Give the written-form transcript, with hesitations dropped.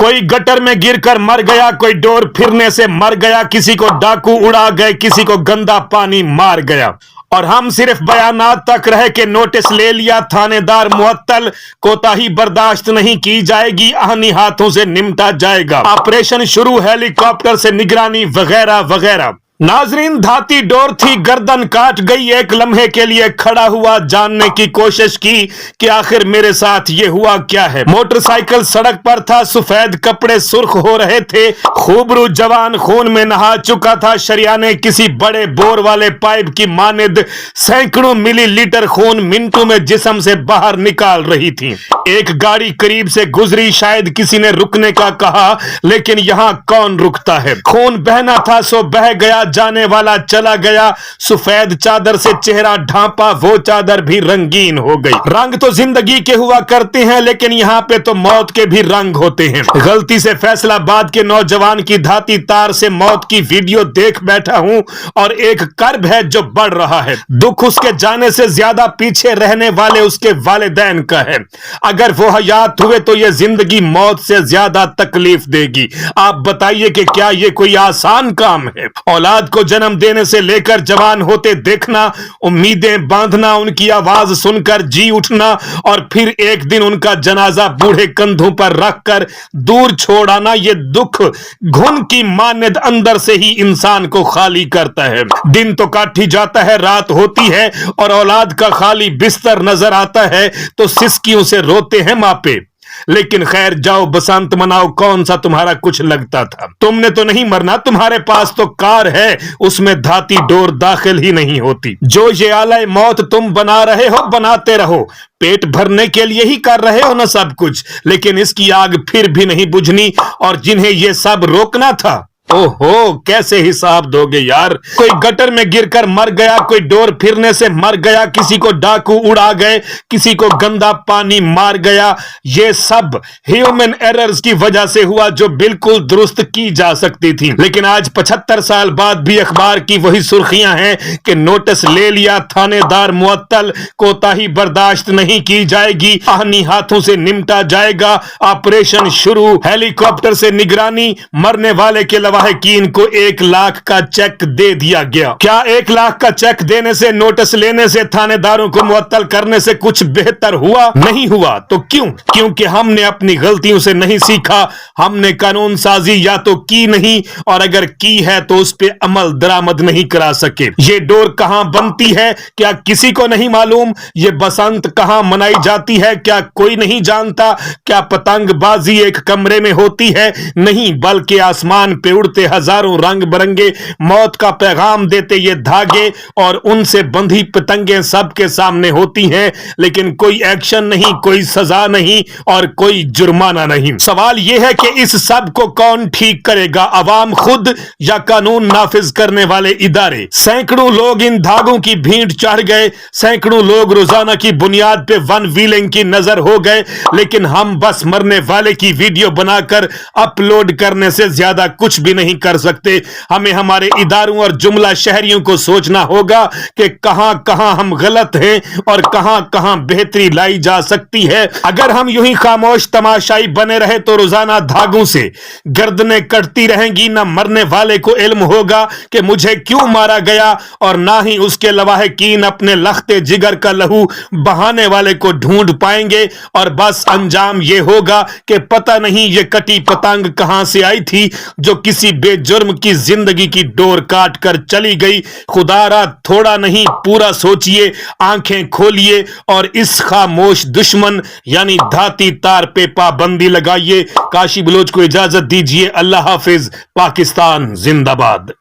کوئی گٹر میں گر کر مر گیا, کوئی ڈور پھرنے سے مر گیا, کسی کو ڈاکو اڑا گئے, کسی کو گندا پانی مار گیا, اور ہم صرف بیانات تک رہے کہ نوٹس لے لیا, تھانے دار معطل, کوتاہی برداشت نہیں کی جائے گی, آہنی ہاتھوں سے نمٹا جائے گا, آپریشن شروع, ہیلی کاپٹر سے نگرانی وغیرہ وغیرہ. ناظرین, دھاتی ڈور تھی, گردن کاٹ گئی. ایک لمحے کے لیے کھڑا ہوا, جاننے کی کوشش کی کہ آخر میرے ساتھ یہ ہوا کیا ہے. موٹر سائیکل سڑک پر تھا, سفید کپڑے سرخ ہو رہے تھے, خوبرو جوان خون میں نہا چکا تھا. شریانیں کسی بڑے بور والے پائپ کی مانند سینکڑوں ملی لیٹر خون منٹوں میں جسم سے باہر نکال رہی تھی. ایک گاڑی قریب سے گزری, شاید کسی نے رکنے کا کہا, لیکن یہاں کون رکتا ہے. خون بہنا تھا سو بہہ گیا, جانے والا چلا گیا. سفید چادر سے چہرہ ڈھانپا, وہ چادر بھی رنگین ہو گئی. رنگ تو زندگی کے ہوا کرتے ہیں, لیکن یہاں پہ تو موت کے بھی رنگ ہوتے ہیں. غلطی سے فیصل آباد کے نوجوان کی دھاتی تار سے موت کی ویڈیو دیکھ بیٹھا ہوں, اور ایک کرب ہے جو بڑھ رہا ہے. دکھ اس کے جانے سے زیادہ پیچھے رہنے والے اس کے والدین کا ہے. اگر وہ حیات ہوئے تو یہ زندگی موت سے زیادہ تکلیف دے گی. آپ بتائیے کہ کیا یہ کوئی آسان کام ہے؟ اولاد کو جنم دینے سے لے کر جوان ہوتے دیکھنا, امیدیں باندھنا, ان کی آواز سن کر جی اٹھنا, اور پھر ایک دن ان کا جنازہ بوڑھے کندھوں پر رکھ کر دور چھوڑ آنا, یہ دکھ گھن کی مانند اندر سے ہی انسان کو خالی کرتا ہے. دن تو کاٹ ہی جاتا ہے, رات ہوتی ہے, اور اولاد کا خالی بستر نظر آتا ہے تو سسکیوں سے روتے ہیں ماپے. لیکن خیر, جاؤ بسنت مناؤ, کون سا تمہارا کچھ لگتا تھا. تم نے تو نہیں مرنا, تمہارے پاس تو کار ہے, اس میں دھاتی ڈور داخل ہی نہیں ہوتی. جو یہ آلہ موت تم بنا رہے ہو, بناتے رہو, پیٹ بھرنے کے لیے ہی کر رہے ہو نا سب کچھ, لیکن اس کی آگ پھر بھی نہیں بجھنی. اور جنہیں یہ سب روکنا تھا, اوہو کیسے حساب دو گے یار. کوئی گٹر میں گر کر مر گیا, کوئی ڈور پھرنے سے مر گیا, کسی کو ڈاکو اڑا گئے, کسی کو گندا پانی مار گیا. یہ سب ہیومن ایررز کی وجہ سے ہوا جو بالکل درست کی جا سکتی تھی. لیکن آج 75 سال بعد بھی اخبار کی وہی سرخیاں ہیں کہ نوٹس لے لیا, تھانے دار معطل, کوتاہی برداشت نہیں کی جائے گی, آہنی ہاتھوں سے نمٹا جائے گا, آپریشن شروع, ہیلی کاپٹر سے نگرانی, مرنے والے کے لواحقین کو 1 لاکھ کا چیک دے دیا گیا. کیا 1 لاکھ کا چیک دینے سے, نوٹس لینے سے, تھانے داروں کو معطل کرنے سے کچھ بہتر ہوا؟ نہیں ہوا. تو کیوں؟ کیونکہ ہم نے اپنی غلطیوں سے نہیں سیکھا, ہم نے قانون سازی یا تو کی نہیں, اور اگر کی ہے تو اس پہ عمل درآمد نہیں کرا سکے. یہ ڈور کہاں بنتی ہے کیا کسی کو نہیں معلوم؟ یہ بسنت کہاں منائی جاتی ہے کیا کوئی نہیں جانتا؟ کیا پتنگ بازی ایک کمرے میں ہوتی ہے؟ نہیں, بلکہ آسمان پہ اڑتے ہزاروں رنگ برنگے موت کا پیغام دیتے یہ دھاگے, اور ان سے بندھی پتنگیں سب کے سامنے ہوتی ہیں, لیکن کوئی ایکشن نہیں, کوئی سزا نہیں, اور کوئی جرمانہ نہیں. سوال یہ ہے کہ اس سب کو کون ٹھیک کرے گا, عوام خود یا قانون نافذ کرنے والے ادارے؟ سینکڑوں لوگ ان دھاگوں کی بھینٹ چڑھ گئے, سینکڑوں لوگ روزانہ کی بنیاد پہ ون ویلنگ کی نظر ہو گئے, لیکن ہم بس مرنے والے کی ویڈیو بنا کر اپلوڈ کرنے سے زیادہ کچھ بھی نہیں کر سکتے. ہمیں ہمارے اداروں اور جملہ شہریوں کو سوچنا ہوگا کہ کہاں کہاں ہم غلط ہیں اور کہاں کہاں بہتری لائی جا سکتی ہے. اگر ہم یوں ہی خاموش تماشائی بنے رہے تو روزانہ دھاگوں سے گردنیں کٹتی رہیں گی, نہ مرنے والے کو علم ہوگا کہ مجھے کیوں مارا گیا, اور نہ ہی اس کے لواحقین اپنے لختے جگر کا لہو بہانے والے کو ڈھونڈ پائیں گے, اور بس انجام یہ ہوگا کہ پتہ نہیں یہ کٹی پتنگ کہاں سے آئی تھی جو کسی بے جرم کی زندگی کی ڈور کاٹ کر چلی گئی. خدا را تھوڑا نہیں پورا سوچئے, آنکھیں کھولیے, اور اس خاموش دشمن یعنی دھاتی تار پہ پابندی لگائیے. کاشی بلوچ کو اجازت دیجیے. اللہ حافظ. پاکستان زندہ باد.